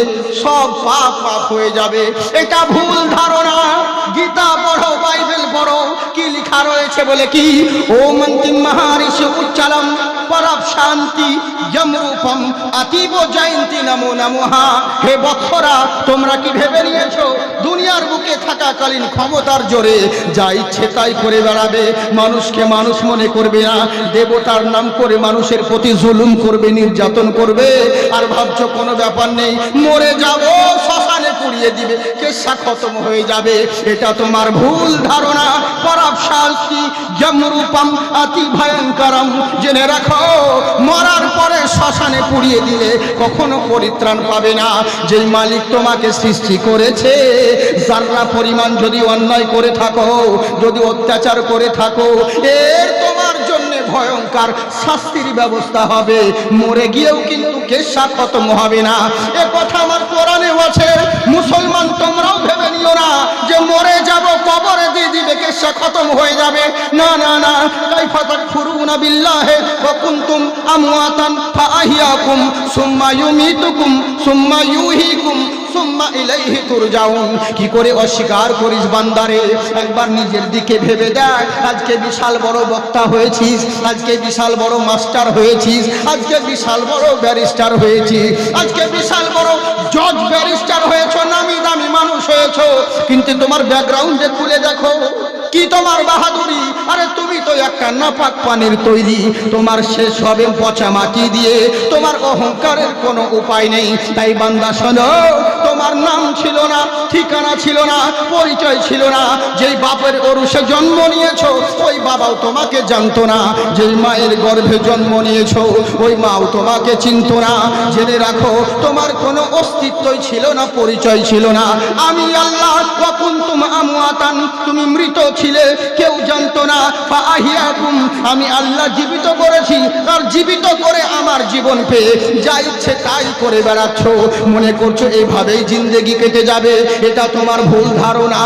সব পাপ পাপ হয়ে যাবে। এটা ভুল ধারণা। গীতা পড়ো, বাইবেল পড়ো, কি লেখা রয়েছে বলে কি, ওম অন্তিম মহারিষি উচ্চালম পরব শান্তি যমরূপম আতিব জয়ন্তী নমো নমঃ। হে বৎসরা, তোমরা কি ভেবে নিয়েছো দুনিয়ার বুকে থাকাকালীন ক্ষমতার জোরে যা ইচ্ছে তাই করে বেড়াবে, মানুষকে মানুষ মনে করবে না, দেবতার নাম করে মানুষের প্রতি জুলুম করবে, নির্যাতন করবে, আর ভাবছো কোনো ব্যাপার নেই, মরে যাব শ্মশানে পুড়িয়ে দিবে, কেসা খতম হয়ে যাবে। এটা তোমার ভুল ধারণা। পরব শান্তি যমরূপম অতি ভয়ঙ্করম, জেনে রাখো মরার পরে শ্মশানে পুড়িয়ে দিলে কখনো পরিত্রাণ পাবে না। যেই মালিক তোমাকে সৃষ্টি করেছে, যারা পরিমাণ যদি অন্যায় করে থাকো, যদি অত্যাচার করে থাকো, এর তোমার জন্য ভয়ঙ্কর শাস্তির ব্যবস্থা হবে। মরে গিয়েও কিন্তু কেসা খতম হবে না। এ কথা আমার কোরআনে আছে। মুসলমান তোমরাও ভেবে নিও না যে মরে যাব কবরে দিয়ে দিবে কেসা খতম হয়ে যাবে। না না না, কাইফা তাকফুরুনা বিল্লাহি ওয়া কুনতুম আমওয়াতান ফাআহইয়াকুম সুম্মা ইউমীতুকুম সুম্মা ইউহীকুম সুম্মা ইলাইহি তুরজাউন। কি করে অস্বীকার করিস বান্দারে? একবার নিজের দিকে ভেবে দেখ। আজকে বিশাল বড় বক্তা হয়েছিস, আজকে বিশাল বড় মাস্টার হয়েছিস, আজকে বিশাল বড় ব্যারিস্টার হয়েছিস, আজকে বিশাল বড় জজ ব্যারিস্টার হয়েছো, নামি দামি মানুষ হয়েছো, কিন্তু তোমার ব্যাকগ্রাউন্ডে খুলে দেখো কি তোমার বাহাদুরি। আরে তুমি তো একটা নাপাক পানির তৈরি, তোমার শেষ হবে পচা মাটি দিয়ে, তোমার অহংকারের কোনো উপায় নেই। তাই বান্দা শোনো, তোমার নাম ছিল না, ঠিকানা ছিল না, পরিচয় ছিল না। যেই বাপের অরুষে জন্ম নিয়েছো ওই বাবাও তোমাকে জানতো না, যেই মায়ের গর্ভে জন্ম নিয়েছো ওই মাও তোমাকে চিনতো না। জেনে রাখো তোমার কোনো অস্তিত্বই ছিল না, পরিচয় ছিল না। আমি আল্লাহ ওয়া কুনতুম আমওয়াতান, তুমি মৃত ছিলে, কেউ জানতো না। ফাআহিয়া আহইয়াকুম, আমি আল্লাহ জীবিত করেছি, আর জীবিত করে আমার জীবন পেয়ে যা ইচ্ছে তাই করে বেড়াচ্ছ, মনে করছো এইভাবেই জিন্দেগি কেটে যাবে। এটা তোমার ভুল ধারণা।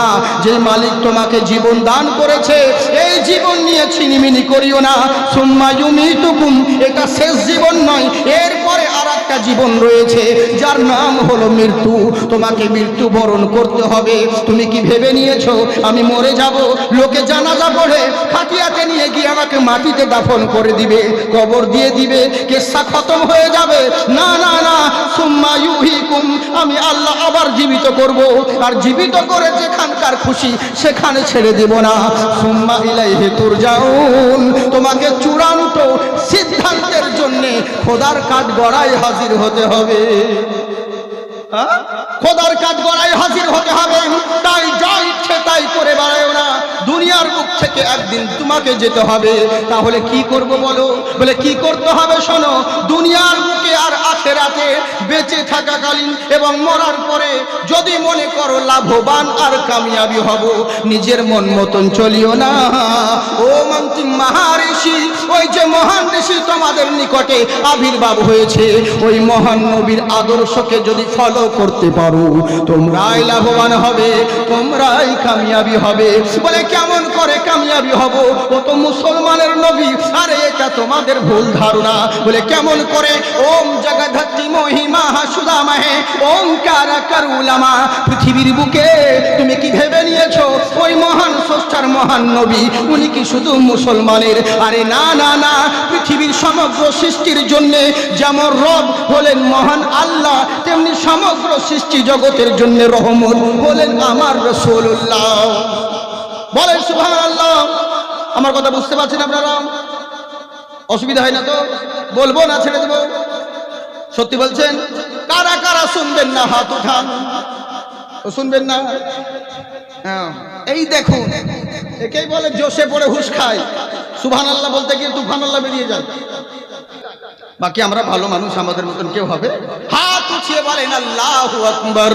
যে মালিক তোমাকে জীবন দান করেছে, এই জীবন নিয়ে ছিনিমিনি করিও না। সুম্মা ইউমিতুকুম, এটা শেষ জীবন নয়, এরপরে আর একটা জীবন রয়েছে যার নাম হলো মৃত্যু। তোমাকে মৃত্যুবরণ করতে হবে। তুমি কি ভেবে নিয়েছো আমি মরে যাব, লোকে জানাজা পড়ে খাটিয়াতে নিয়ে গিয়ে আমাকে মাটিতে দাফন করে দিবে, কবর দিয়ে দিবে, কেসা খতম হয়ে যাবে? না না না, সুম্মা ইউহীকুম, আমি আল্লাহ আবার জীবিত করব, আর জীবিত করে যেখানকার খুশি সেখানে ছেড়ে দেব না। সুম্মা ইলাইহি তুরজাউন, তোমাকে চূড়ান্ত সিদ্ধান্তের জন্য খোদার কাঠগড়ায় হাজির হতে হবে। খোদার কাঠগড়ায় হাজির হতে হবে। তাই যা ইচ্ছে তাই করে বেড়াও না, দুনিয়ার মুখ থেকে একদিন তোমাকে যেতে হবে। তাহলে কি করব বলো? বলে কি করতে হবে শোনো, দুনিয়ার মুখে আর আখিরাতে বেঁচে থাকাকালীন এবং মরার পরে যদি মনে করো লাভবান আর কামিয়াবি হব, নিজের মন মতন চলিও না। ও মন্ত্রী মহারিষি, ওই যে মহান ঋষি তোমাদের নিকটে আবির্ভাব হয়েছে, ওই মহান নবীর আদর্শকে যদি ফলো করতে পারো তোমরাই লাভবান হবে, তোমরাই কামিয়াবি হবে। বলে কেমন করে কামিয়াবি হব? ও তো মুসলমানের নবী। আরে এটা তোমাদের ভুল ধারণা। বলে কেমন করে? ওম জগদ্ধাত্রী মহিমা সুদামাহে ওমকার কারুলামা, পৃথিবীর বুকে তুমি কি ভেবে নিয়েছো ওই মহান স্রষ্টার মহান নবী উনি কি শুধু মুসলমানের? আরে না না না, পৃথিবীর সমগ্র সৃষ্টির জন্য যেমন রব হলেন মহান আল্লাহ, তেমনি সমগ্র সৃষ্টি জগতের জন্য রহমত হলেন আমার রাসূলুল্লাহ। বলেন সুবহানাল্লাহ। আমার কথা বুঝতে পারছেন আপনারা? অসুবিধা হয় না তো? বলবো না ছেড়ে দেবো? সত্যি বলছেন? কারা কারা শুনবেন না হাত উঠান। শুনবেন না? হ্যাঁ, এই দেখুন, একেই বলে জোশে পড়ে হুশ খায়। সুবহানাল্লাহ বলতে গিয়ে তুফানাল্লাহ বেরিয়ে যায়। বাকি আমরা ভালো মানুষ, আমাদের মতন কেউ হবে? হাত উঠিয়ে বলেন আল্লাহু আকবার।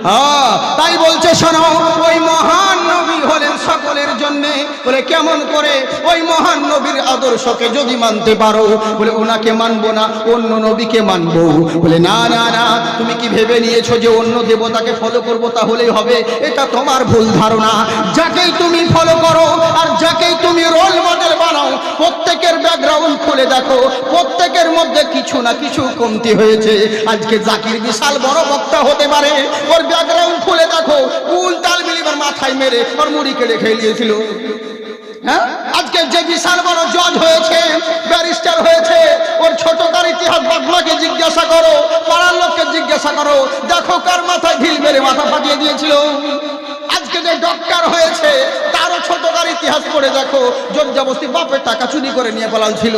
হ্যাঁ, তাই বলছে শোনো, ওই মহান নবী হলেন সকলের জন্য। বলে কেমন করে? ওই মহান নবীর আদর্শকে যদি মানতে পারো, বলে ওনাকে মানবো না অন্য নবীকে মানবো। বলে না না না, তুমি কি ভেবে নিয়েছো যে অন্য দেবতাকে ফলো করবো তাহলেই হবে? এটা তোমার ভুল ধারণা। যাকেই তুমি ফলো করো আর যাকেই তুমি রোল মডেল বানাও, প্রত্যেকের ব্যাকগ্রাউন্ড খুলে দেখো, প্রত্যেকের মধ্যে কিছু না কিছু কমতি হয়েছে। আজকে জাকির বিশাল বড় বক্তা হতে পারে, ওর ব্যাকগ্রাউন্ড খুলে দেখো কুল তাল মিলিবার মাথায় মেরে ওর মুড়ি কেটে খেয়ে দিয়েছিল। হ্যাঁ, আজকে যে বিশাল বড় জজ হয়েছে, ব্যারিস্টার হয়েছে, ওর ছোটকার ইতিহাস বাগমাকে জিজ্ঞাসা করো, পাড়ার লোককে জিজ্ঞাসা করো, দেখো কার মাথায় ঢিল মেরে মাথা ফাটিয়ে দিয়েছিল। আজকে যে ডক্টর হয়েছে তারও ছোটকার ইতিহাস পড়ে দেখো, জবরদস্তি বাপের টাকা চুরি করে নিয়ে পালাচ্ছিল।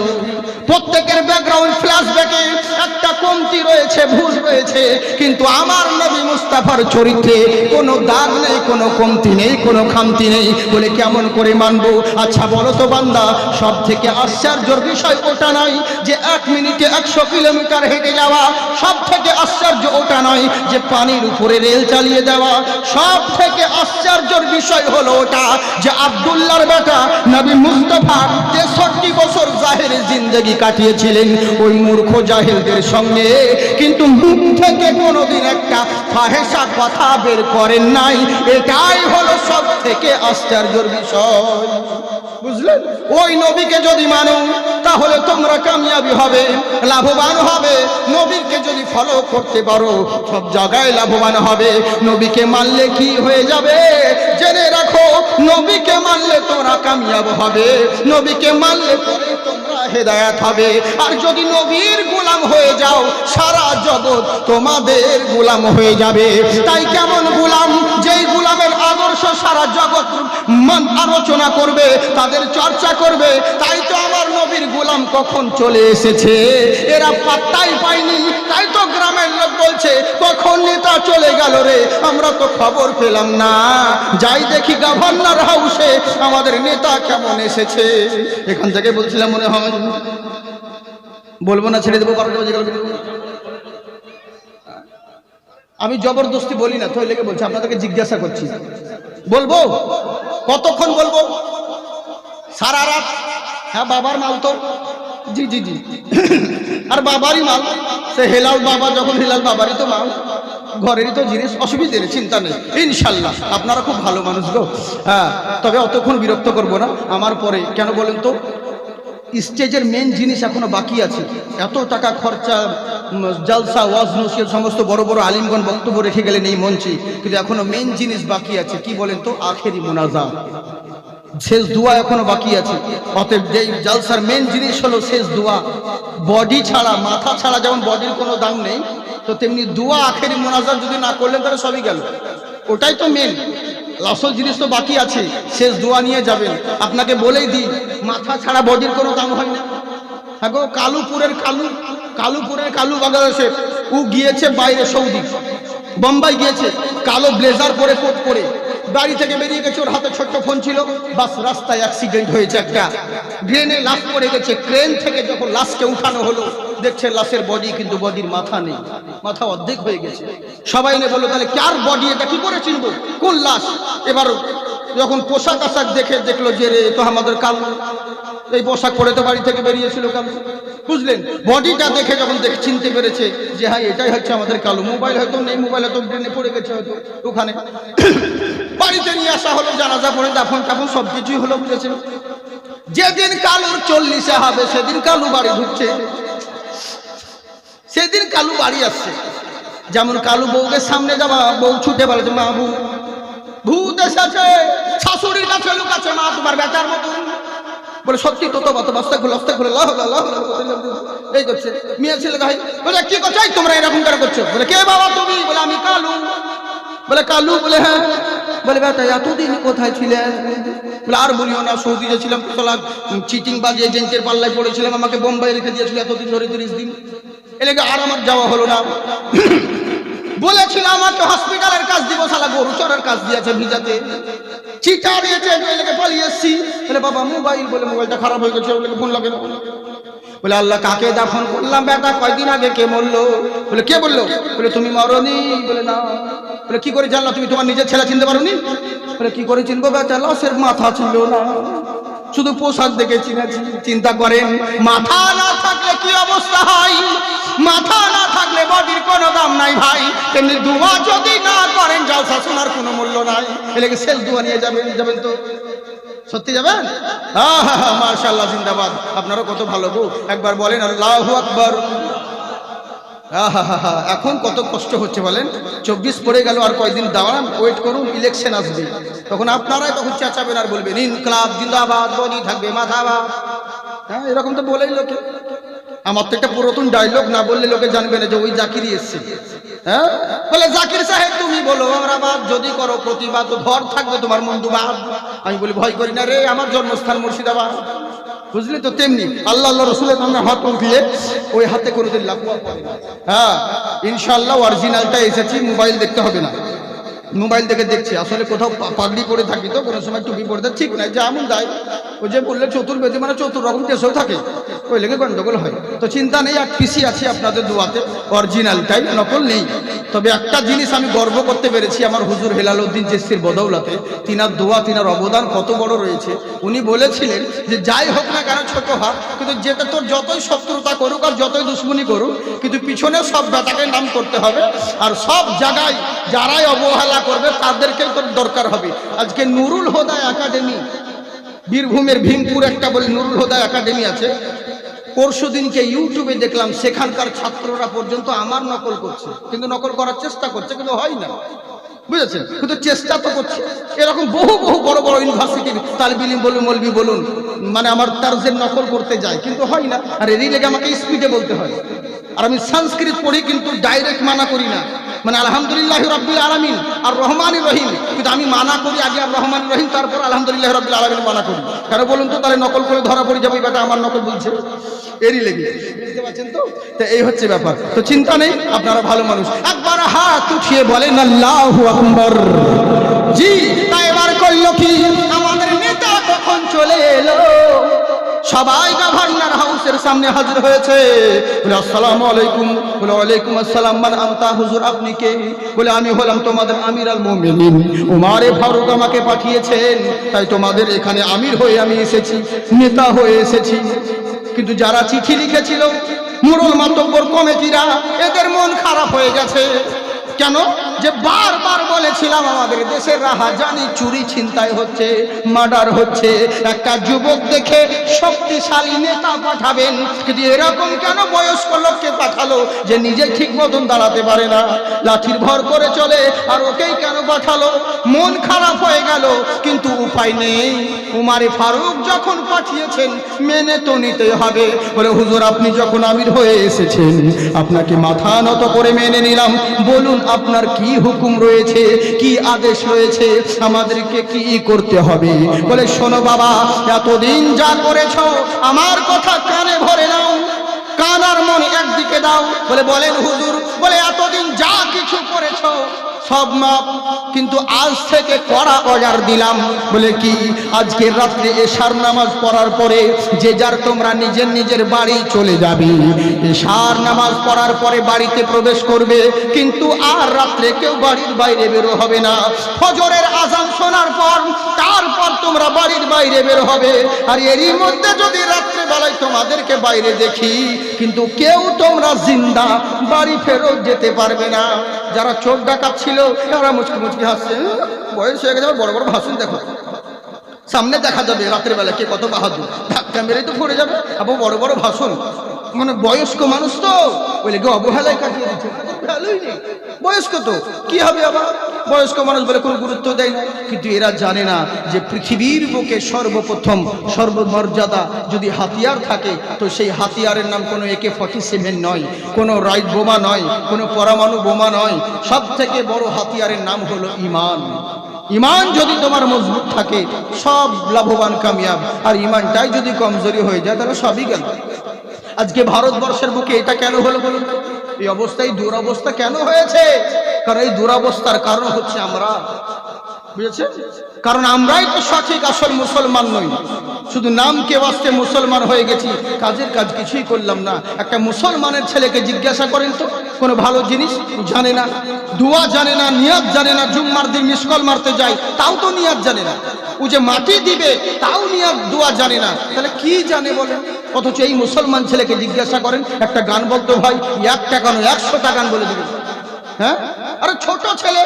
প্রত্যেকের ব্যাকগ্রাউন্ড ফ্ল্যাশব্যাকে একটা কমতি রয়েছে, ভুল রয়েছে, কিন্তু আমার নবী মুস্তাফার চরিত্রে কোনো দাগ নেই, কোনো কমতি নেই, কোনো খামতি নেই। বলে কেমন করে মানবো? আচ্ছা বলো তো বান্দা, সব থেকে আশ্চর্যের বিষয় ওটা নয় যে 1 মিনিটে 100 কিলোমিটার হেঁটে যাওয়া, সব থেকে আশ্চর্য ওটা নয় যে পানির উপরে রেল চালিয়ে দেওয়া, সব থেকে আশ্চর্যের বিষয় হলো ওটা যে আব্দুল্লাহর বেটা নবী মুস্তাফা 63 বছর জাহেরে জিন্দেগি কাটিয়েছিলেন ওই মূর্খ জাহেলদের সঙ্গে, কিন্তু মুখ থেকে কোনোদিন একটা ফাহেসা কথা বের করেন নাই। এটাই হলো সব থেকে আশ্চর্যের বিষয়। বুঝলেন? ওই নবীকে যদি মানো তাহলে তোমরা কামিয়াবি হবে, লাভবান হবে। নবীকে যদি ফলো করতে পারো সব জায়গায় লাভবান হবে। নবীকে মানলে কি হয়ে যাবে জেনে রাখো, নবীকে মানলে তোমরা কামিয়াব হবে, নবীকে মানলে তোমরা হেদায়েত হবে। আর যদি নবীর গোলাম হয়ে যাও সারা জগৎ তোমাদের গোলাম হয়ে যাবে। তাই কেমন গোলাম? যেই গোলামের আদর্শ সারা জগৎ আলোচনা করবে, তাদের চর্চা করবে। তাই তো আমার নবীর গোলাম কখন চলে এসেছে এরা পাত্তাই পায়নি। তাই তো গ্রামের লোক বলছে কখন নেতা চলে গেল রে, আমরা তো খবর পেলাম না। যাই দেখি গভর্নর হাউসে আমাদের নেতা কেমন এসেছে। এখান থেকে বলছিলাম মনে হয়, বলবো না ছেড়ে দেবো? আমি জবরদস্তি বলি না, তো লেগে বলছি, আপনাদেরকে জিজ্ঞাসা করছি। বলবো? কতক্ষণ বলবো? সারা রাত। হ্যাঁ বাবার মাল তো, জি জি জি, আর বাবারই মাল। সে হেলাল বাবা যখন হেলাল বাবারই তো মাল, ঘরেরই তো জিনিস, অসুবিধে নেই, চিন্তা নেই ইনশাল্লাহ। আপনারা খুব ভালো মানুষ গো। হ্যাঁ, তবে অতক্ষণ বিরক্ত করবো না। আমার পরে কেন বলেন তো, স্টেজের মেন জিনিস এখনো বাকি আছে। এত টাকা খরচা, জালসা ওয়াজ নসিহত সমস্ত বড় বড় আলিমগণ বক্তব্য রেখে গেলেন এই মঞ্চে, কিন্তু এখনো মেন জিনিস বাকি আছে। কি বলেন তো, আখেরি মোনাজাত, শেষ দোয়া এখনো বাকি আছে। অতএব যেই জালসার মেন জিনিস হলো শেষ দোয়া। বডি ছাড়া, মাথা ছাড়া যেমন বডির কোনো দাম নেই, তো তেমনি দোয়া আখেরি মোনাজাত যদি না করলেন তাহলে সবই গেল। ওটাই তো মেন, আসল জিনিস তো বাকি আছে। শেষ দোয়া নিয়ে যাবেন। আপনাকে বলেই দিই, মাথা ছাড়া বডির কোনো দাম হয় না। হ্যাঁ গো, কালুপুরের কালু বাংলাদেশে, ও গিয়েছে বাইরে, সৌদি বোম্বাই গিয়েছে, কালো ব্লেজার পরে, কোট পরে, বাড়ি থেকে বেরিয়ে গেছে। ওর হাতে ছোট্ট ফোন ছিল। বাস রাস্তায় অ্যাক্সিডেন্ট হয়েছে, একটা ড্রেনে লাশ পড়ে গেছে। ক্রেন থেকে যখন লাশকে উঠানো হলো, দেখছে লাশের বডি, কিন্তু বডির মাথা নেই, মাথা অর্ধেক হয়ে গেছে। সবাই নিয়ে বললো তাহলে কার বডি, এটা কি করে চিনবো, কোন লাশ? এবার যখন পোশাক আশাক দেখে দেখলো যে রে, তো আমাদের কালু, এই পোশাক পরে তো বাড়ি থেকে বেরিয়েছিল কালু, বুঝলেন? বডিটা দেখে যখন চিনতে পেরেছে যে হ্যাঁ এটাই হচ্ছে আমাদের কালু। মোবাইল হয়তো নেই, মোবাইল হয়তো ড্রেনে পড়ে গেছে হয়তো ওখানে। বাড়িতে নিয়ে আসা হলো, জানাজা পড়ে দাফন টাফন সব কিছুই হলো, বুঝেছেন? যেদিন কালুর 40 হবে সেদিন কালু বাড়ি ঢুকছে, সেদিন কালু বাড়ি আসছে। যেমন কালু বউকে সামনে যাওয়া, বউ ছুটে বলে মা ভূত এসেছে, শাশুড়ির কাছে লুকাচ্ছে, মা তোমার বেটার মতো। বলে সত্যি তো, বস্তা খুলে এই করছে। মেয়ে ছেলে ভাই বলে কি করছো, তোমরা এরকম করে করছো? বলে কে বাবা তুমি? বলে আমি কালু। বলে কালু? বলে হ্যাঁ। বলে বেটা এতদিন কোথায় ছিলে? বলে আর বলিও না, সৌদি ছিলাম, চিটিং বাজ এজেন্টের পাল্লায় পড়েছিলাম, আমাকে বোম্বাই রেখে দিয়েছিল এতদিন ধরে, 30 দিন। এলাকা আর আমার যাওয়া হলো না। বলেছিল আমাকে হসপিটালের কাজ দিব, শালা গরু চড়ার কাজ দিয়েছে, ভিজাতে চিঠা দিয়েছে, এলাকে পালিয়ে এসছি। বলে বাবা মোবাইল, বলে মোবাইলটা খারাপ হয়ে গেছে, ওগুলোকে ফোন লাগে না। বলে আল্লাহ কাকে দাফন করলাম বেটা, কয়দিন আগে কে মরলো? বলে কে বললো? বলে তুমি মরনি। বলে না। বলে কি করে জানলা, তুমি তোমার নিজের ছেলে চিনতে পারোনি? বলে কি করে চিনবো বেটা, লাশের মাথা ছিল না, শুধু পোশাক দেখে চিনেছি। চিন্তা করেন, মাথা না থাকলে কি অবস্থা হয়, মাথা না থাকলে বডির কোনো দাম নাই ভাই। তেমনি দোয়া যদি না করেন, জালসা শোনার কোনো মূল্য নাই। এলাকে শেষ দোয়া নিয়ে যাবেন তো সত্যি যাবেন? মাশাআল্লাহ, জিন্দাবাদ। আপনারা কত ভালো গো, একবার বলেন আল্লাহু আকবার। এখন কত কষ্ট হচ্ছে বলেন। 24 পড়ে গেল, আর কয়দিন দাঁড়ান, ওয়েট করুন, ইলেকশন আসবে, তখন আপনারাই তখন চেঁচাবেন আর বলবেন ইনকলাব জিন্দাবাদ, বডি থাকবে মাথাবাদ। হ্যাঁ, এরকম তো বলেই লোকে। আমার তো একটা পুরাতন ডায়লগ, না বললে লোকে জানবে না যে ওই জাকিরই এসছে। হ্যাঁ, বলে জাকির সাহেব তুমি বলো আমরা বাদ, যদি করো প্রতিবাদ ভর থাকবে তোমার মন্দুবাদ। আমি বলি ভয় করি না রে, আমার জন্মস্থান মুর্শিদাবাদ, বুঝলি তো? তেমনি আল্লাহ রসুলের নামে হাত উঠিয়ে ওই হাতে কোনোদিন লাফুয়া পড়ে না। হ্যাঁ ইনশাআল্লাহ অরিজিনালটা এসেছি, মোবাইল দেখতে হবে না। মোবাইল দেখছি, আসলে কোথাও পাগড়ি পরে থাকি তো, কোনো সময় টুপি পরে ঠিক নাই, যেমন দেয় ওই যে বললে চতুর্বেদী, মানে 4 রকম দেশেও থাকে, ওই লেগে গন্ডগোল হয়। তো চিন্তা নেই, এক পিসি আছি আপনাদের দোয়াতে, অরিজিনালটাই, নকল নেই। তবে একটা জিনিস আমি গর্ব করতে পেরেছি, আমার হুজুর হেলালউদ্দিন চিশতির বদৌলতে। তিনার দোয়া, তিনার অবদান কত বড় রয়েছে। উনি বলেছিলেন যে যাই হোক না কেন ছোট হাত, কিন্তু যেটা তোর যতই শত্রুতা করুক আর যতই দুশ্মনী করুক, কিন্তু পিছনে সব বেটাকে নাম করতে হবে, আর সব জায়গায় যারাই অবহেলা করবে তাদেরকেই তোর দরকার হবে। আজকে নুরুল হুদা একাডেমি, বীরভূমের ভীমপুর একটা বলে নুরুল হুদা একাডেমি আছে। পরশুদিনকে ইউটিউবে দেখলাম, সেখানকার ছাত্ররা পর্যন্ত আমার নকল করছে, কিন্তু নকল করার চেষ্টা করছে, কিন্তু হয় না, বুঝেছেন? কিন্তু চেষ্টা তো করছে। এরকম বহু বড় বড় ইউনিভার্সিটির তালিবে ইলম বলুন, মৌলবি বলুন, মানে আমার তার্জের নকল করতে যায়, কিন্তু হয় না। আর এরই লেগে আমাকে স্পিডে বলতে হয়। আর আমি সংস্কৃত পড়ি, কিন্তু ডাইরেক্ট মানা করি না, মানে আলহামদুলিল্লাহ রাব্বিল আলামিন আর রহমানির রহিম, কিন্তু আমি মানা করি আগে আর রহমানির রহিম, তারপর আলহামদুলিল্লাহ রাব্বিল আলামিন মানা করি। কেন বলুন তো? তাহলে নকল করে ধরা পড়ে যাবে, বেটা আমার নকল বলছে, এরই লেগে, বুঝতে পারছেন তো? তো এই হচ্ছে ব্যাপার। তো চিন্তা নেই, আপনারা ভালো মানুষ। একবার হাত উঠিয়ে বলেন আল্লাহু আকবার। জি, তাই এবার করলো কি, আমাদের নেতা কখন চলে চলে এলো, সবাই গভর্নর হাউসের সামনে হাজির হয়েছে। বলে আসসালামু আলাইকুম। বলে ওয়ালাইকুম আসসালাম। মান আনতা? হুজুর আপনি কে? বলে আমি হলাম তোমাদের আমির আল মুমিনিন, উমারে ফারুক আমাকে পাঠিয়েছেন, তাই তোমাদের এখানে আমির হয়ে আমি এসেছি, নেতা হয়ে এসেছি। কিন্তু যারা চিঠি লিখেছিল মুরল মাতব্বর কমিটিরা, এদের মন খারাপ হয়ে গেছে। কেন? যে বারবার বলেছিলাম আমাদের দেশের রাহাজানি, চুরি ছিনতাই হচ্ছে, মার্ডার হচ্ছে, একটা যুবক দেখে শক্তিশালী নেতা পাঠাবেন, কিন্তু এরকম কেন বয়স্ক লোককে পাঠালো যে নিজে ঠিক মতন দাঁড়াতে পারে না, লাঠির ভর করে চলে, আর ওকেই কেন পাঠালো? মন খারাপ হয়ে গেল, কিন্তু উপায় নেই। উমারে ফারুক যখন পাঠিয়েছেন মেনে তো নিতে হবে। বলে হুজুর আপনি যখন আমির হয়ে এসেছেন, আপনাকে মাথা নত করে মেনে নিলাম, বলুন আপনার কি হুকুম রয়েছে, কি আদেশ রয়েছে, আমাদেরকে কি করতে হবে? বলে শোনো বাবা, এতদিন যা করেছ আমার কথা কানে ভরে নাও, কান আর মন একদিকে দাও। বলে বলেন হুজুর? বলে এতদিন যা কিছু করেছ সব মাপ, কিন্তু আজ থেকে কড়া অর্ডার দিলাম। বলে কি? আজকের রাত্রে এশার নামাজ পড়ার পরে যে যার তোমরা নিজের নিজের বাড়ি চলে যাবে, এশার নামাজ পড়ার পরে বাড়িতে প্রবেশ করবে, কিন্তু আর রাত্রে কেউ বাড়ির বাইরে বেরো হবে না। ফজরের আজান শোনার পর তারপর তোমরা বাড়ির বাইরে বের হবে। আর এরই মধ্যে যদি রাত্রে বেলায় তোমাদেরকে বাইরে দেখি, কিন্তু কেউ তোমরা জিন্দা বাড়ি ফেরত যেতে পারবে না। যারা চোখ ডাকাত ছিল তারা মুচকি মুচকি হাসছে, বয়স হয়ে গেছে, বড় বড় ভাষণ দেখো, সামনে দেখা যাবে রাত্রে বেলা কে কত বাহাদুর, ধাক্কা মেরে তো পড়ে যাবে। আবার বড় বড় ভাষণ, মানে বয়স্ক মানুষ তো বলে গো অবহেলায় কাটিয়ে দিচ্ছে, ভালোই নেই, বয়স্ক তো কি হবে? আবার বয়স্ক মানুষ বলে কোনো গুরুত্ব দেয় না। কিন্তু এরা জানে না যে পৃথিবীর বুকে সর্বপ্রথম সর্বমর্যাদা যদি হাতিয়ার থাকে, তো সেই হাতিয়ারের নাম কোনো AK-47 নয়, কোনো রাইট বোমা নয়, কোনো পরমাণু বোমা নয়। সব থেকে বড় হাতিয়ারের নাম হলো ইমান। ইমান যদি তোমার মজবুত থাকে সব লাভবান কামিয়াব, আর ইমানটাই যদি কমজোরি হয়ে যায় তাহলে সবই গেল। আজকে ভারতবর্ষের বুকে এটা কেন হলো বলুন? এই অবস্থায় দুরবস্থা কেন হয়েছে? কারণ এই দুরবস্থার কারণ হচ্ছে আমরা, বুঝেছেন? কারণ আমরাই তো সঠিক আসল মুসলমান নই, শুধু নামকে বাস্তে মুসলমান হয়ে গেছি, কাজের কাজ কিছুই করলাম না। একটা মুসলমানের ছেলেকে জিজ্ঞাসা করেন তো, কোনো ভালো জিনিস জানে না, দোয়া জানে না, নিয়াত জানে না, জুম্মার দিন মিসকল মারতে যায় তাও তো নিয়াত জানে না, ও যে মাটি দিবে তাও নিয়াত দোয়া জানে না, তাহলে কি জানে বলেন? অথচ এই মুসলমান ছেলেকে জিজ্ঞাসা করেন একটা গান বলতো ভাই, 1 টাকা নয় 100টা গান বলে দিবে। হ্যাঁ, আরে ছোট ছেলে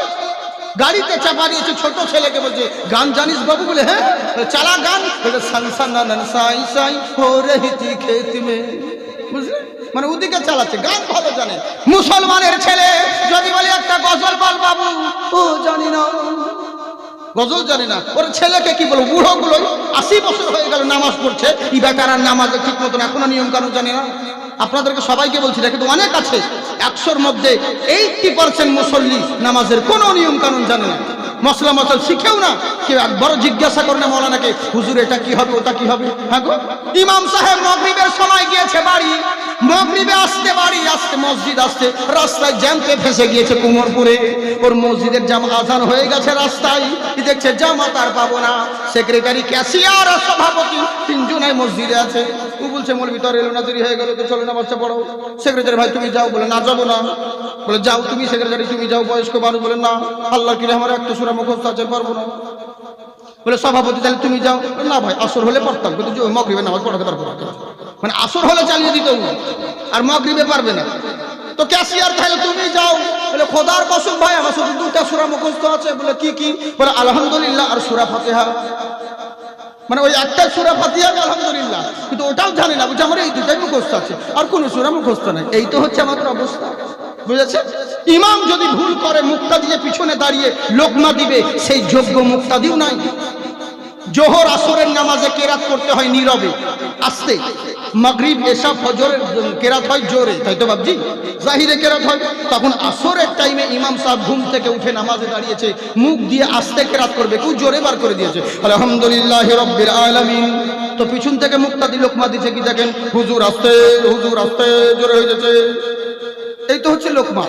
গাড়িতে চাপা দিয়েছে, ছোট ছেলেকে বলছে গান জানিস বাবু? বলে হ্যাঁ, চালা গান। বুঝলেন? মানে ওদিকে চালাচ্ছে, গান ভালো জানে। মুসলমানের ছেলে যদি বলে একটা গজল বল বাবু, ও জানি না, গজল জানে না। ওর ছেলেকে কি বলবো, বুড়ো গুলো 80 বছর হয়ে গেল নামাজ পড়ছে, ই বেটার নামাজে ঠিক মতন এখনো নিয়ম কানুন জানে না। আপনাদেরকে সবাইকে বলছি না, কিন্তু অনেক আছে, 100-র মধ্যে 80% মুসল্লি নামাজের কোনো নিয়ম কানুন জানে না, মশলা মশল শিখেও না। কেউ একবারও জিজ্ঞাসা করে না মৌলানাকে, হুজুর এটা কি হবে, ওটা কি হবে? হ্যাঁ গো, ইমাম সাহেব মাগরিবের সময় গিয়েছে বাড়ি, মাগরিবে আসতে বাড়ি আসতে মসজিদ আসতে রাস্তায় জ্যামতে ফেসে গিয়েছে কুমোরপুরে। ওর মসজিদের জাম আজান হয়ে গেছে, রাস্তায় দেখছে জামাত আর পাবো না। সেক্রেটারি, ক্যাশিয়ার আর সভাপতি 3 জনাই মসজিদে আছে। ও বলছে মৌলভী তো এলো না, দেরি হয়ে গেল, তো চলো নামাজটা পড়ো। সেক্রেটারি, ভাই তুমি যাও। বলে না যাবো না। বলে যাও তুমি। সেক্রেটারি, তুমি যাও। বয়স্ক মানুষ বলে না, আল্লাহ কিরে আমার একটা সূরা মুখস্থ আছে, পারবো না। বলে সভাপতি, তাহলে তুমি যাও। না ভাই, আসর হলে পড়তাম, কিন্তু মাগরিবে নামাজ পড়াতে পারবো না। মানে আসর হলে চালিয়ে দিত, আর মাগরিবে পারবে না। তো ক্যাশিয়ার, তাহলে তুমি যাও। বলে খোদার কসম ভাই, আমার শুধু 2টা সূরা মুখস্থ আছে। বলে কি কি? বলে আলহামদুলিল্লাহ আর সূরা ফাতিহা। মানে ওই একটা সূরা ফাতিহা আলহামদুলিল্লাহ, কিন্তু ওটাও জানে না, বুঝে আমার এই 2টাই মুখস্থ আছে, আর কোনো সূরা মুখস্থ নাই। এই তো হচ্ছে আমাদের অবস্থা, বুঝেছে? ইমাম যদি ভুল করে, মুক্তাদি যে পিছনে দাঁড়িয়ে লোকমা দিবে, সেই যোগ্য মুক্তাদিও নাই। জোহর আসরের নামাজে কেরাত করতে হয় নীরবে আস্তে, মাগরিব এশা ফজরের কেরাত হয় জোরে, তাই তো বাবজি, জাহিরে কেরাত হয়। তখন আসরের টাইমে ইমাম সাহেব ঘুম থেকে উঠে নামাজে দাঁড়িয়েছে, মুখ দিয়ে আস্তে কেরাত করবে, কেউ জোরে বার করে দিয়েছে আলহামদুলিল্লাহি রাব্বিল আলামিন। তো পিছন থেকে মুক্তাদি লোকমা দিচ্ছে কি দেখেন, হুজুর আস্তে, হুজুর আস্তে, জোরে হয়ে যাচ্ছে। এই তো হচ্ছে লোকমা,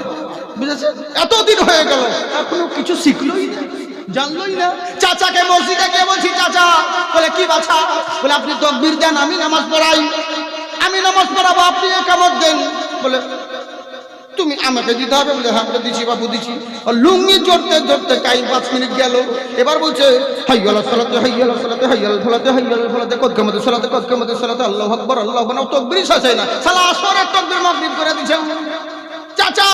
বুঝেছেন? এতদিন হয়ে গেল এখনো কিছু শিখলোই না, জানলই না। চাচাকে মসজিদে গিয়ে বলছি, চাচা, বলে কি বাছা? বলে আপনি তাকবীর দেন, আমি নামাজ পড়াই, আমি নামাজ পড়াবো, আপনি একামত দেন। বলে তুমি আমাকে দিতে হবে? বলে হ্যাঁ দিচ্ছি বাবু দিচ্ছি। লুঙ্গি জড়তে জড়তে টাইম 5 মিনিট গেল। এবার বলছে হাইয়াল সালাতে হাইয়াল সালাতে হাইয়াল ফালাতে হাইয়াল ফালাতে কদ কামাতে সালাতে কদ কামাতে সালাতে আল্লাহু আকবার আল্লাহু আকবার। তাকবীর শেষ হয় না, সালা আসরের তাকবীর মাগরিব করে দিয়েছে। চাচা